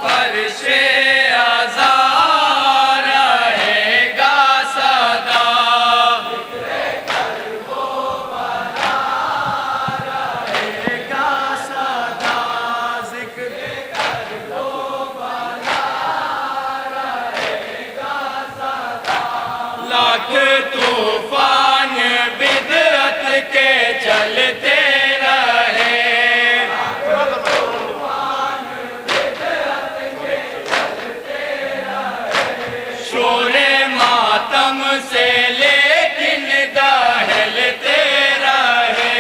फर्शे अज़ा रहेगा सदा। रहेगा सदा जिक्र लाख तूफान बिदअत के चलते रहे। शोरे मातम से लेकिन दहलते रहे।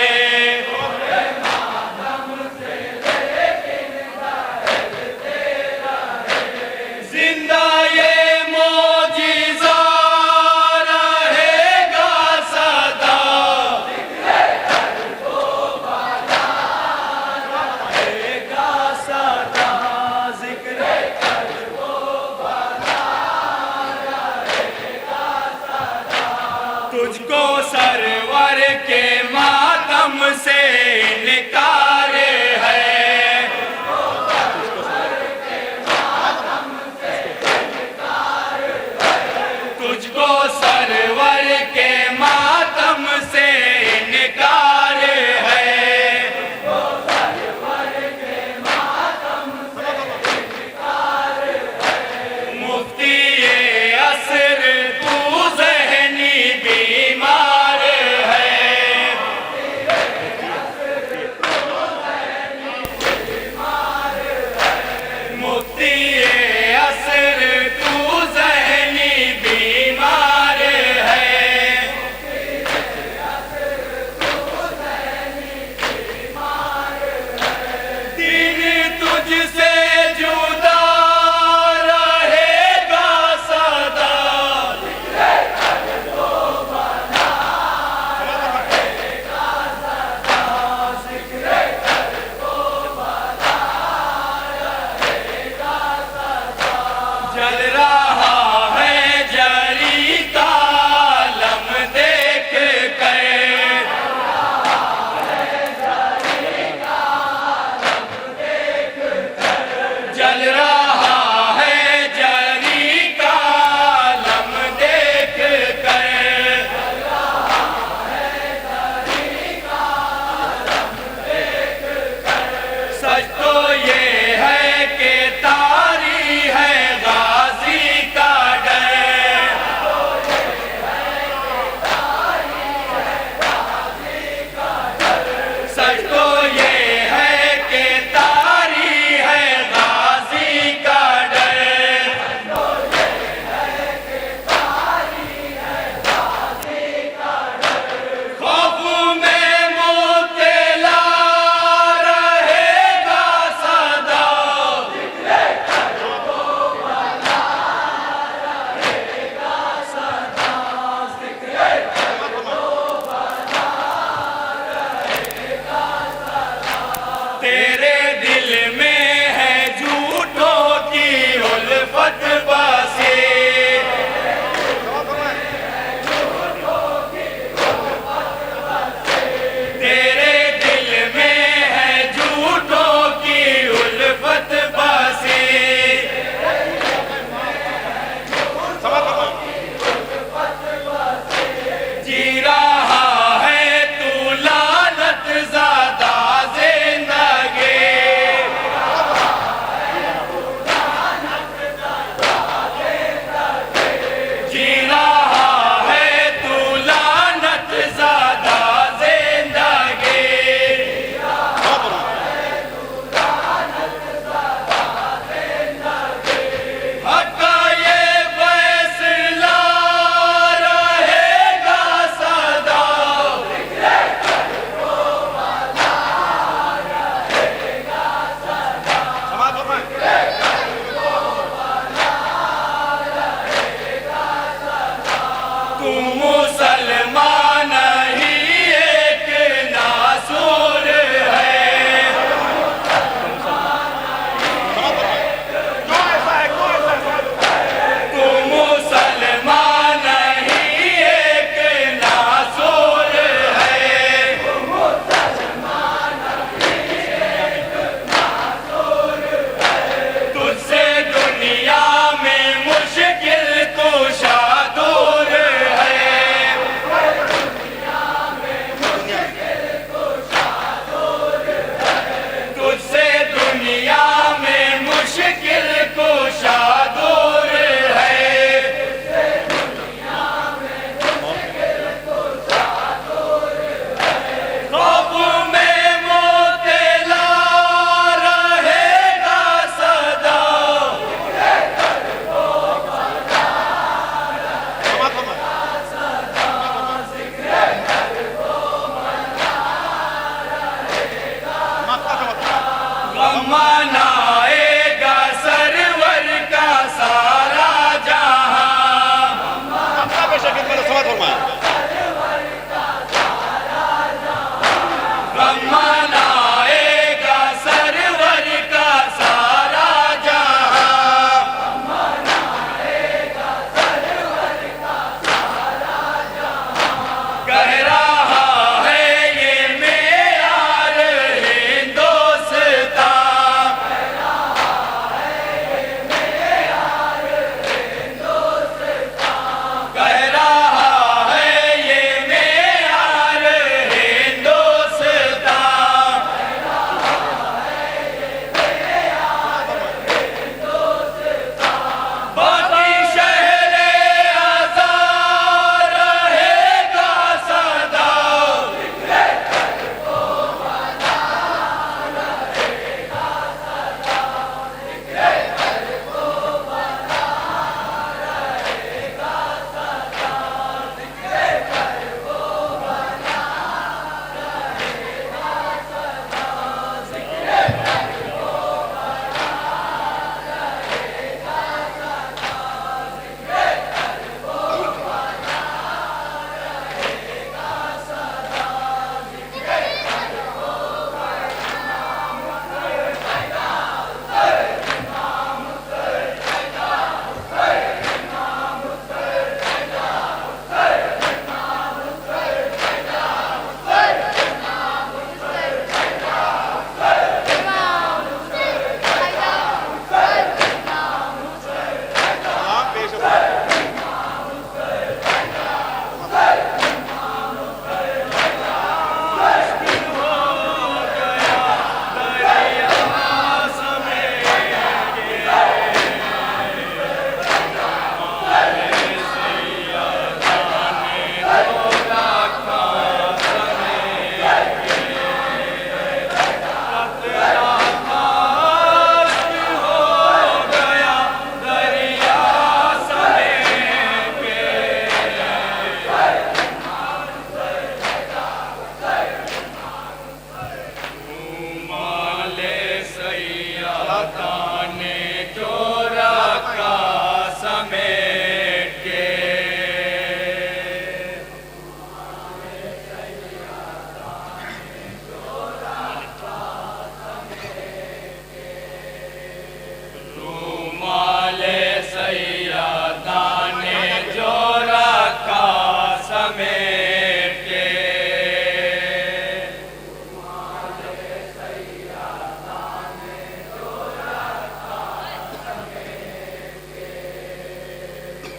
जिंदा ये मोजिज़ा रहेगा सदा। रहेगा सदा जिक्र तुझको सरवर के मातम से इनकार है। तुझको सरवर के मातम से इनकार है। मुफ्ती ये असर तू ज़हनी बीमार है। मुफ्ती ये असर तू ज़हनी बीमार है। दीन तुझसे जुदा रहेगा सदा। जल रहा है जरी का आलम देख कर। जल रहा है जरी का आलम देख कर। सच तो ये है कि तारी है गाजी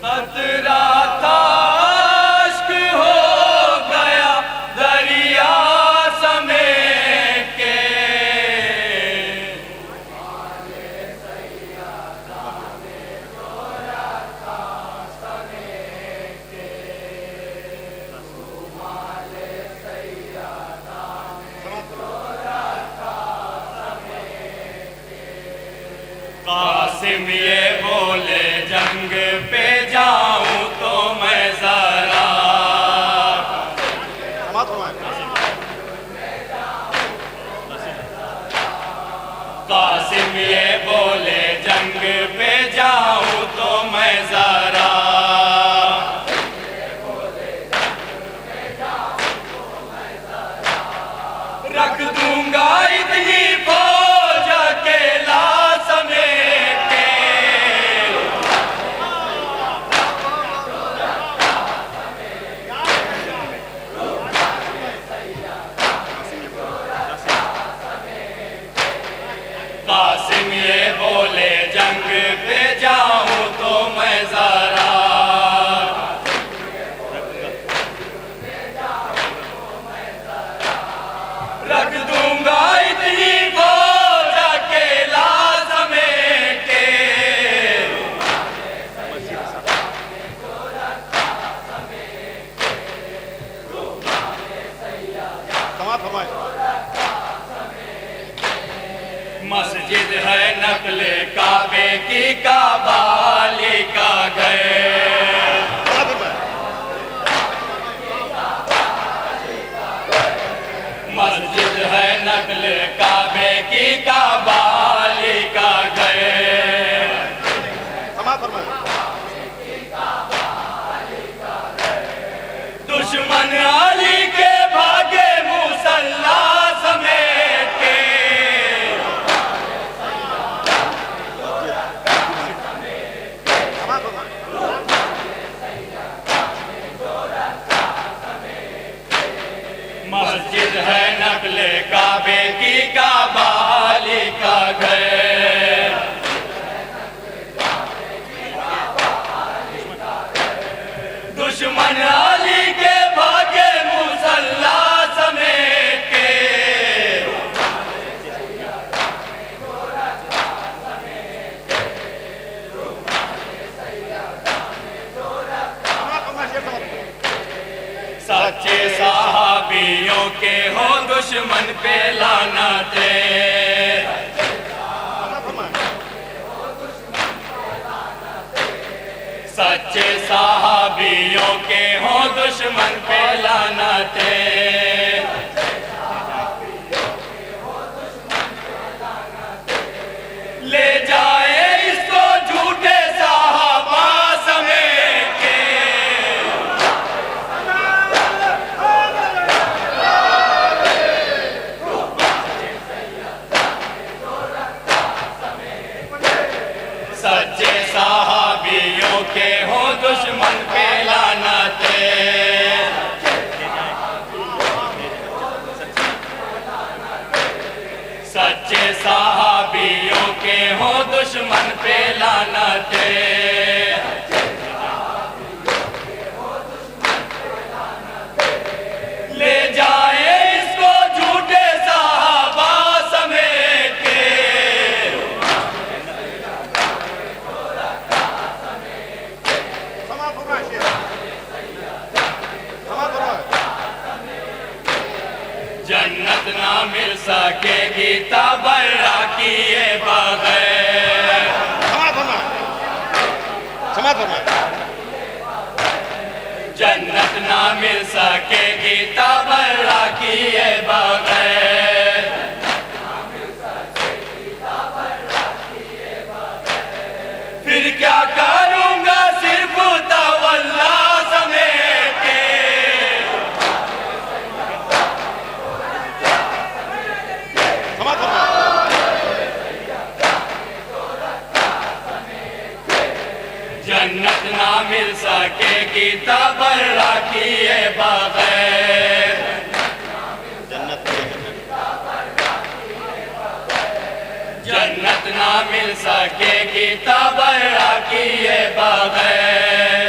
खतरा था अश्क हो गया दरिया समेट के। कासिम ये बोले जंग पे जाऊं तो मैं जरा, कासिम ये बोले जंग पे जाऊं तो मैं जरा, रख दूंगा इतनी फौज अकेला समेट के। कासिम ये बोले जंग पे जाऊं तो मैं जरा, रख दूंगा इतनी फौज अकेला समेट के। मस्जिद है नकले काबे की काबाली का गए, मस्जिद है नकले काबे की काबाली का गए। दुश्मन अली के भागे मुसल्ला समेट के। मस्जिद है नकले काबे की काबाली का घर, दुश्मन अली के भागे मुसल्ला समेट के। सच्चे सहाबियों के हो दुश्मन पे लानते, सच्चे सहाबियों के हो दुश्मन पे लानते। ले जाए इसको झूठे साहबा समेट के। सच्चे सहाबियों के हो दुश्मन पे लानते, सच्चे सहाबियों के हो दुश्मन पे लानते। ले जाए इसको झूठे साहबा समेट के। जन्नत ना मिल सकेगी तबर्रा किए बगैर, जन्नत ना मिल सकेगी तबर्रा किए बगैर। फिर क्या करूंगा सिर्फ तवल्ला समेट के। जन्नत ना मिल सकेगी तबर्रा किए बगैर, जन्नत ना मिल सकेगी तबर्रा किए बगैर।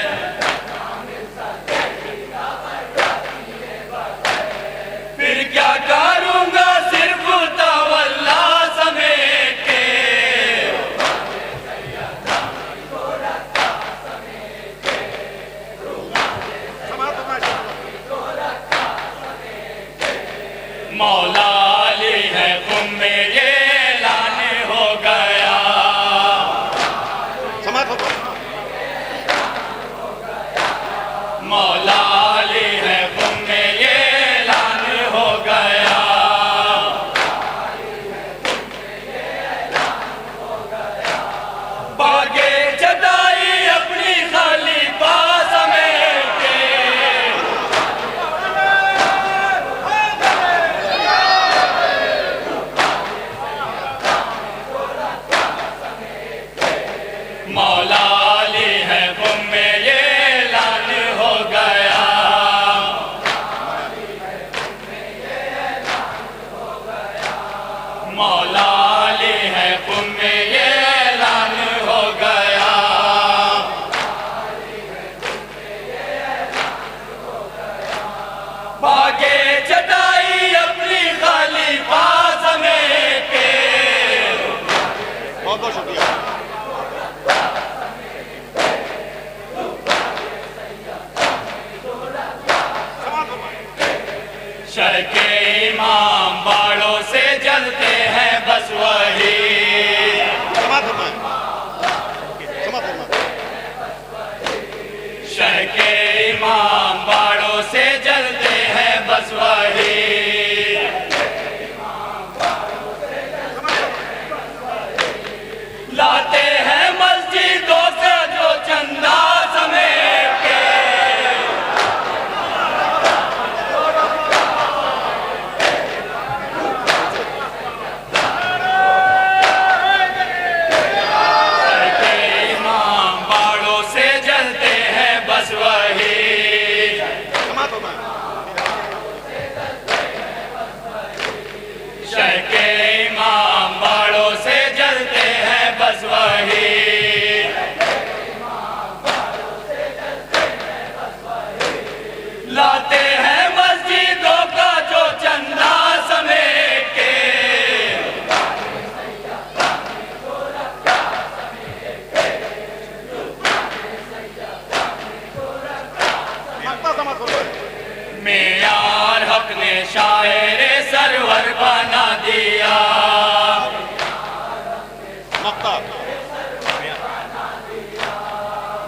मौला अली है गुम में ये ऐलान हो गया। मौला अली है गुम में ये ऐलान हो गया। भागे चटाई अपनी खलीफा समेट के। बहुत बहुत शुक्रिया। शर के इमाम बाड़ों से जलते हैं बस वही। शर के इमाम बाड़ों से जलते हैं बस वही। लाते हैं मस्जिदों से जो चंदा समेट के। शर के इमाम बाड़ों से जलते हैं बस वही। शर के इमाम बाड़ों से जलते हैं बस वही। लाते हैं मस्जिदों का जो चंदा समेट के। मेयार हक ने शायर सरवर बना दिया।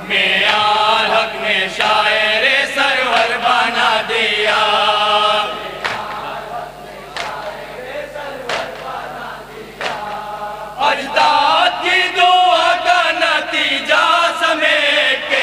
मेयार हक ने शायर सरवर बना दिया। अजदाद की दुआ का नतीजा समेट के।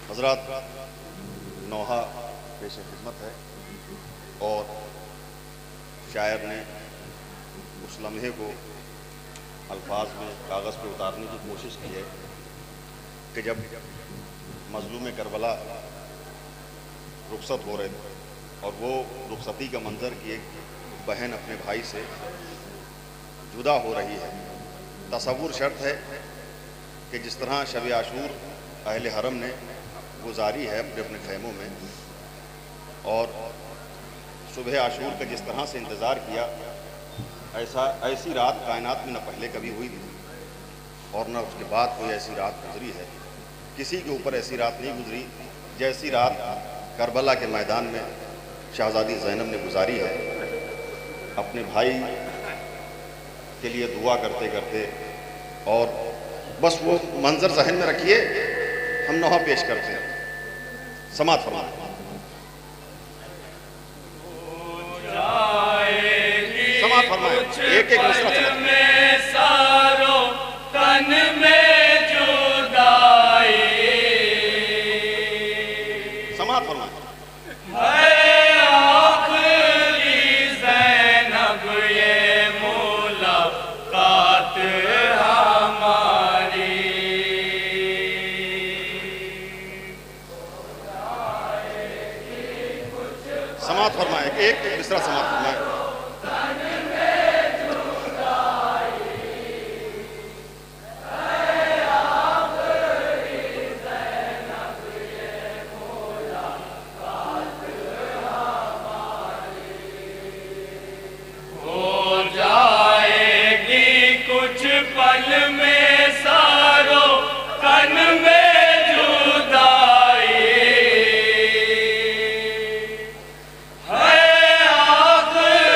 हजरात, नौहा पेशे खिदमत है और शायर ने उस लम्हे को अल्फाज में कागज़ पे उतारने की कोशिश की है कि जब मजलूम करबला रुखसत हो रहे थे और वो रुखसती का मंजर कि एक बहन अपने भाई से जुदा हो रही है। तसव्वुर शर्त है कि जिस तरह शब आशूर अहले हरम ने गुजारी है अपने अपने खैमों में, और सुबह आशूर का जिस तरह से इंतज़ार किया, ऐसी रात कायनात में न पहले कभी हुई थी और न उसके बाद कोई ऐसी रात गुजरी है। किसी के ऊपर ऐसी रात नहीं गुजरी जैसी रात करबला के मैदान में शहज़ादी ज़ैनब ने गुजारी है, अपने भाई के लिए दुआ करते करते। और बस वो मंजर जहन में रखिए, हम नौहा पेश करते हैं। समात फरमाएं। समात फरमाएं, एक एक मिसरा सारो तन में जुदाई समाप्त फरमाएं। है आखिरी ज़ैनब ये मुलाकात हमारी। समाप्त फरमाएं, एक मिसरा समाप्त फरमाएं। पल में सारो तन में जुदाई है आखिरी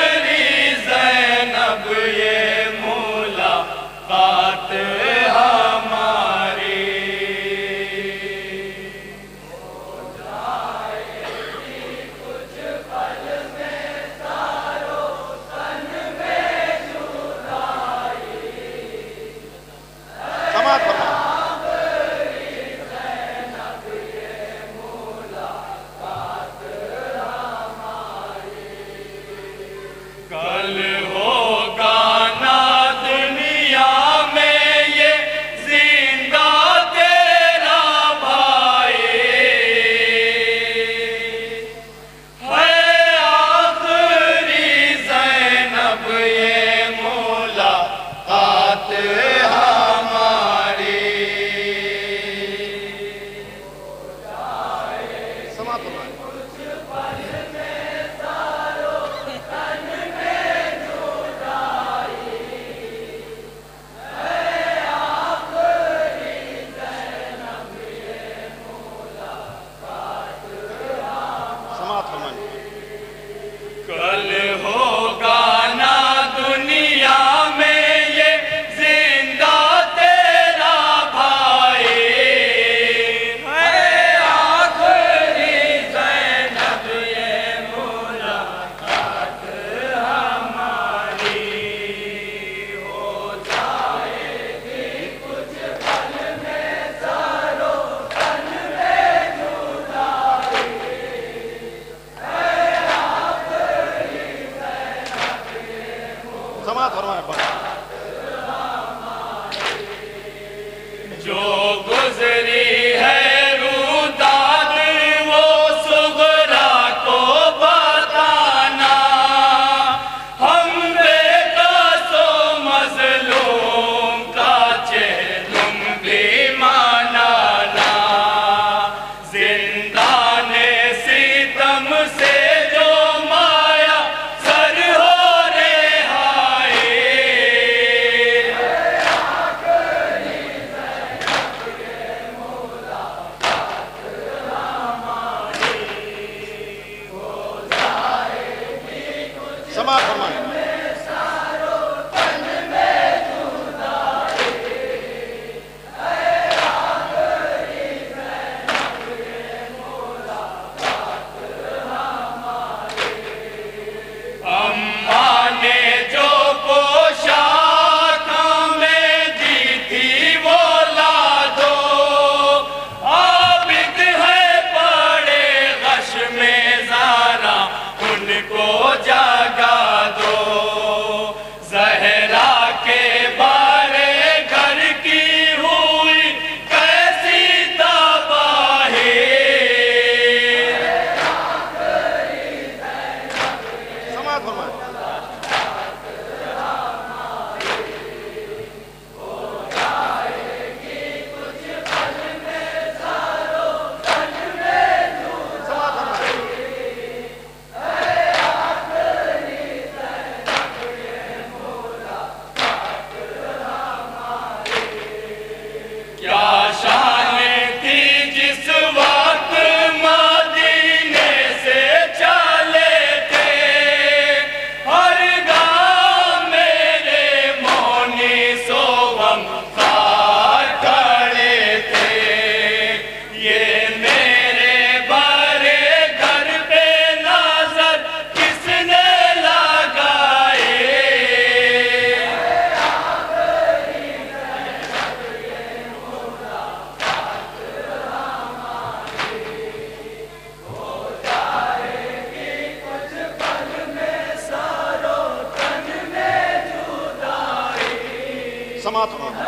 समाप्त होना।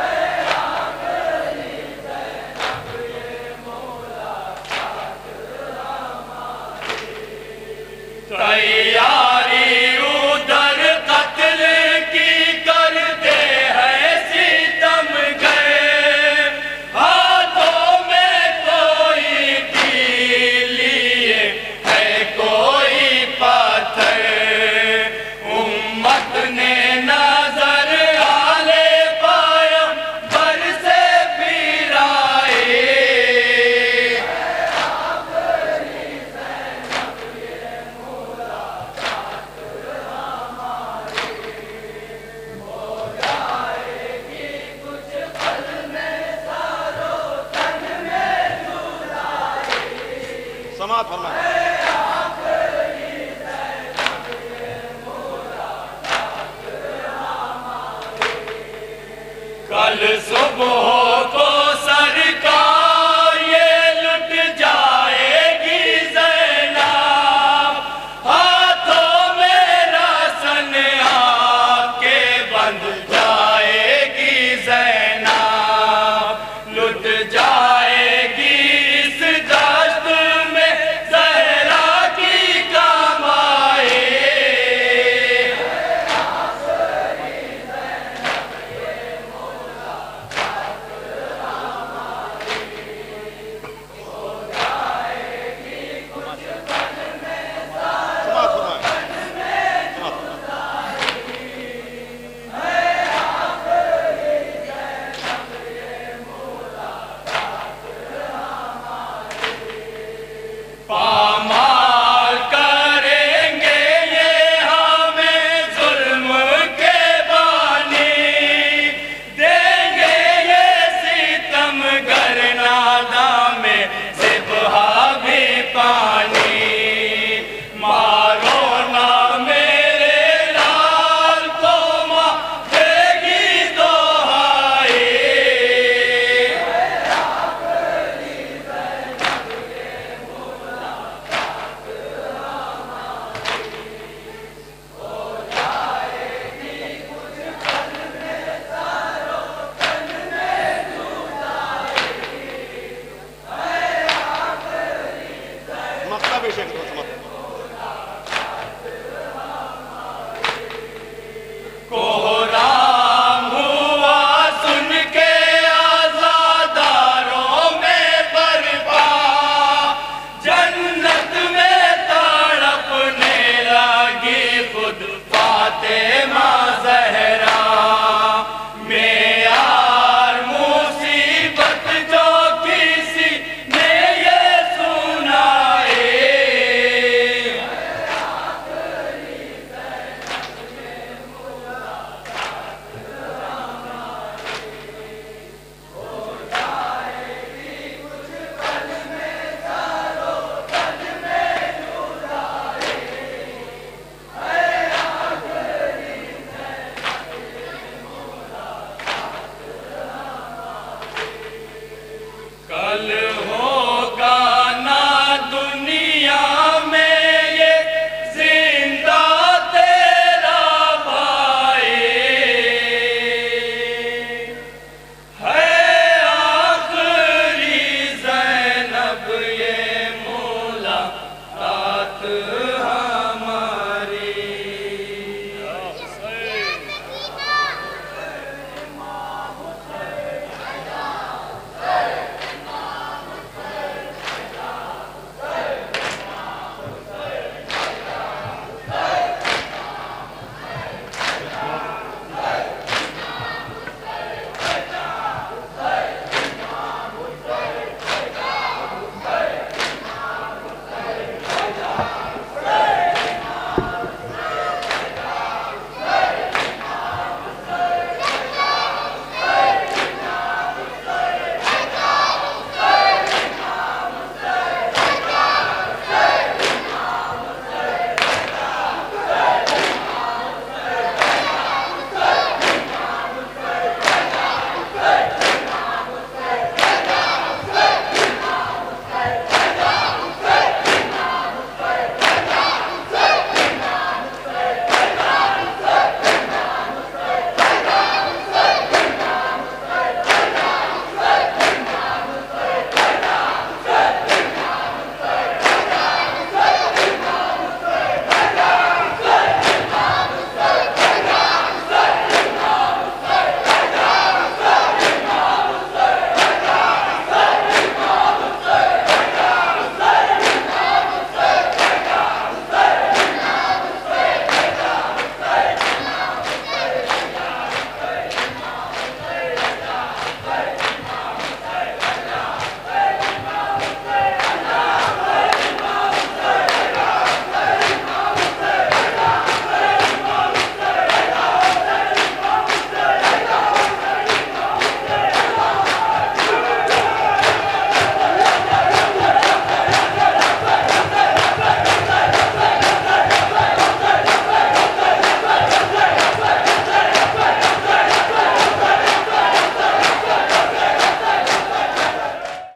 तैयारी उधर कत्ल की करते हैं सितमगर, हाथों में कोई तीर लिए है कोई पत्थर। उम्मत ने नजर आले पैगंबर से फिराए, समाप्त होना। कल सुबह को सरकार ये लुट जाएगी ज़ैनब, हाथों में रासन आके बंध जाएगी ज़ैनब, लुट जाएगी इस दस्त में ज़हरा की कमाई। पामाल करेंगे ये हमें जुल्म के बानी, देंगे ये सितमगर नादा में सिबहा भी पानी। मारो ना मेरे लाल को माँ देगी दोहाई, मक्ता बेशक समाप्त। कोहराम हुआ सुन के आज़ादारों में बर्पा, जन्नत में तड़पने लगी खुद फातिमा ज़हरा। मेयार मुसीबत जो किसी ने ये सुनाए, कल